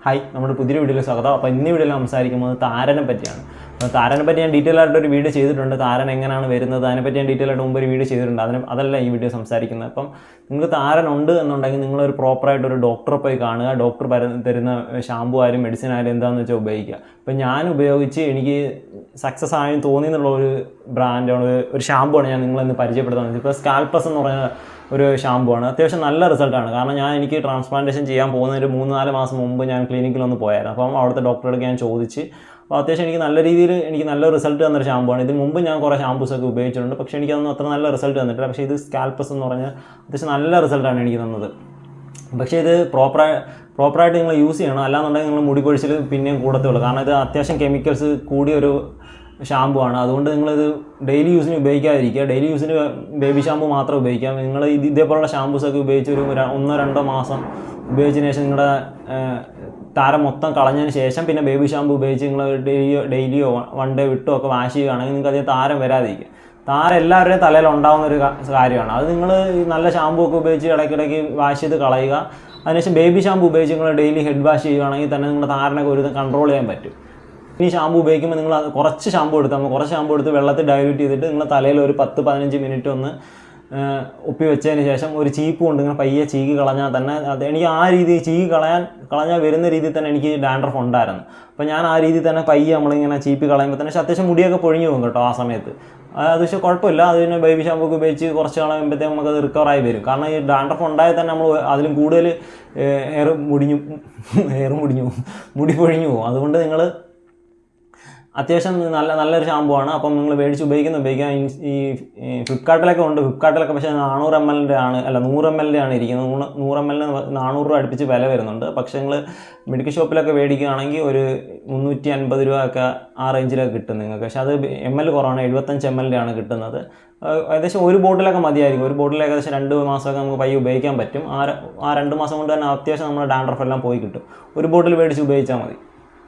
Hi, നമ്മുടെ പുതിയ വീഡിയോയിൽ സ്വാഗതം. അപ്പോൾ ഇന്ന് വീഡിയോയിൽ സംസാരിക്കുന്നത് താരനെ പറ്റിയാണ്. അപ്പോൾ താരനെ പറ്റി ഞാൻ ഡീറ്റെയിൽ ആയിട്ടൊരു വീഡിയോ ചെയ്തിട്ടുണ്ട്. താരൻ എങ്ങനെയാണ് വരുന്നത് അതിനെപ്പറ്റി ഞാൻ ഡീറ്റെയിൽ ആയിട്ട് മുമ്പ് ഒരു വീഡിയോ ചെയ്തിട്ടുണ്ട്. അതല്ല ഈ വീഡിയോ സംസാരിക്കുന്നത്. അപ്പം നിങ്ങൾക്ക് താരനുണ്ട് എന്നുണ്ടെങ്കിൽ നിങ്ങളൊരു പ്രോപ്പറായിട്ടൊരു ഡോക്ടറെ പോയി കാണുക. ഡോക്ടർ തരുന്ന ഷാമ്പു ആയാലും മെഡിസിൻ ആയാലും എന്താണെന്ന് വെച്ചാൽ ഉപയോഗിക്കുക. ഇപ്പം ഞാൻ ഉപയോഗിച്ച് എനിക്ക് സക്സസ് ആയി തോന്നി എന്നുള്ള ഒരു ബ്രാൻഡാണ്, ഒരു ഷാമ്പുവാണ് ഞാൻ നിങ്ങളിന്ന് പരിചയപ്പെടുത്തുന്നത്. ഇപ്പോൾ സ്കാൽപ്പസ് എന്ന് പറയുന്ന ഒരു ഷാമ്പുവാണ്. അത്യാവശ്യം നല്ല റിസൾട്ടാണ്. കാരണം എനിക്ക് ട്രാൻസ്പ്ലാന്റേഷൻ ചെയ്യാൻ പോകുന്നതിന് 3-4 മാസം മുമ്പ് ഞാൻ ക്ലിനിക്കിലൊന്ന് പോയായിരുന്നു. അപ്പം അവിടുത്തെ ഡോക്ടറോട് ഞാൻ ചോദിച്ച്, അപ്പോൾ അത്യാവശ്യം എനിക്ക് നല്ല രീതിയിൽ നല്ല റിസൾട്ട് തന്നൊരു ഷാമ്പുവാണ്. ഇതിന് മുമ്പ് ഞാൻ കുറേ ഷാമ്പൂസൊക്കെ ഉപയോഗിച്ചിട്ടുണ്ട്, പക്ഷേ എനിക്കതൊന്നും അത്ര നല്ല റിസൾട്ട് തന്നിട്ടില്ല. പക്ഷേ ഇത് സ്കാൽപ്പസ് എന്ന് പറഞ്ഞാൽ അത്യാവശ്യം നല്ല റിസൾട്ടാണ് എനിക്ക് തന്നത്. പക്ഷേ ഇത് പ്രോപ്പറായിട്ട് നിങ്ങൾ യൂസ് ചെയ്യണം. അല്ലാന്നുണ്ടെങ്കിൽ നിങ്ങൾ മുടി പൊഴിച്ചിൽ പിന്നെയും കൂടത്തുള്ളൂ. കാരണം ഇത് അത്യാവശ്യം കെമിക്കൽസ് കൂടിയൊരു ഷാമ്പുവാണ്. അതുകൊണ്ട് നിങ്ങളിത് ഡെയിലി യൂസിന് ഉപയോഗിക്കാതിരിക്കുക. ഡെയിലി യൂസിന് ബേബി ഷാമ്പു മാത്രം ഉപയോഗിക്കാം. നിങ്ങൾ ഇതേപോലുള്ള ഷാമ്പൂസൊക്കെ ഉപയോഗിച്ച് ഒരു 1-2 മാസം ഉപയോഗിച്ചതിന് ശേഷം നിങ്ങളുടെ താരം മൊത്തം കളഞ്ഞതിന് ശേഷം പിന്നെ ബേബി ഷാമ്പു ഉപയോഗിച്ച് നിങ്ങൾ ഡെയിലിയോ 1 ഡേ വിട്ടോ ഒക്കെ വാഷ് ചെയ്യുകയാണെങ്കിൽ നിങ്ങൾക്ക് അതിൽ താരം വരാതിരിക്കും. താരം എല്ലാവരുടെയും തലയിൽ ഉണ്ടാകുന്ന ഒരു കാര്യമാണ്. അത് നിങ്ങൾ നല്ല ഷാമ്പു ഒക്കെ ഉപയോഗിച്ച് ഇടയ്ക്കിടയ്ക്ക് വാഷ് ചെയ്ത് കളയുക. അതിനുശേഷം ബേബി ഷാമ്പു ഉപയോഗിച്ച് നിങ്ങൾ ഡെയിലി ഹെഡ് വാഷ് ചെയ്യുകയാണെങ്കിൽ തന്നെ നിങ്ങളുടെ താരനൊക്കെ ഒരു കൺട്രോൾ ചെയ്യാൻ പറ്റും. ഈ ഷാമ്പു ഉപയോഗിക്കുമ്പോൾ നിങ്ങൾ കുറച്ച് ഷാമ്പു എടുത്ത് വെള്ളത്തിൽ ഡൈല്യൂട്ട് ചെയ്തിട്ട് നിങ്ങൾ തലയിൽ ഒരു 10-15 മിനിറ്റ് ഒന്ന് ഒപ്പി വെച്ചതിന് ശേഷം ഒരു ചീപ്പ് കൊണ്ട് ഇങ്ങനെ പയ്യെ ചീകി കളഞ്ഞാൽ തന്നെ എനിക്ക് ആ രീതിയിൽ ചീകി കളഞ്ഞാൽ വരുന്ന രീതിയിൽ തന്നെ എനിക്ക് ഡാൻഡ്രഫ് ഉണ്ടായിരുന്നു. അപ്പോൾ ഞാൻ ആ രീതിയിൽ തന്നെ പയ്യെ നമ്മളിങ്ങനെ ചീപ്പി കളയുമ്പോൾ തന്നെ അത്യാവശ്യം മുടിയൊക്കെ പൊഴിഞ്ഞു പോകും കേട്ടോ ആ സമയത്ത്. അത് പക്ഷേ കുഴപ്പമില്ല. അതിന് ബേബി ഷാമ്പു ഒക്കെ ഉപയോഗിച്ച് കുറച്ച് കളയുമ്പോഴത്തേക്കും നമുക്കത് റിക്കവറായി വരും. കാരണം ഈ ഡാൻഡ്രഫ് ഉണ്ടായാൽ തന്നെ നമ്മൾ അതിലും കൂടുതൽ മുടി പൊഴിഞ്ഞു പോകും. അതുകൊണ്ട് നിങ്ങൾ അത്യാവശ്യം നല്ലൊരു ഷാമ്പുവാണ്. അപ്പം നിങ്ങൾ ഉപയോഗിക്കാം. ഈ ഫ്ലിപ്കാർട്ടിലൊക്കെ ഉണ്ട്. ഫ്ലിപ്കാർട്ടിലൊക്കെ പക്ഷേ 400 ml ആണ്, അല്ല 100 ml ആണ് ഇരിക്കുന്നത്. 100 ml 400 രൂപ അടുപ്പിച്ച് വില വരുന്നുണ്ട്. പക്ഷേ നിങ്ങൾ മെഡിക്കൽ ഷോപ്പിലൊക്കെ മേടിക്കുകയാണെങ്കിൽ ഒരു 350 രൂപ ഒക്കെ ആ റേഞ്ചിലൊക്കെ കിട്ടും നിങ്ങൾക്ക്. പക്ഷേ അത് ml കുറവാണ്, 75 ml ആണ് കിട്ടുന്നത്. ഏകദേശം ഒരു ബോട്ടിലൊക്കെ മതിയായിരിക്കും. ഒരു ബോട്ടിൽ ഏകദേശം 2 മാസമൊക്കെ നമുക്ക് പയ്യെ ഉപയോഗിക്കാൻ പറ്റും. ആ 2 മാസം കൊണ്ട് തന്നെ അത്യാവശ്യം നമ്മുടെ ഡാൻഡ്രഫ് എല്ലാം പോയി കിട്ടും. ഒരു ബോട്ടിൽ മേടിച്ച് ഉപയോഗിച്ചാൽ മതി.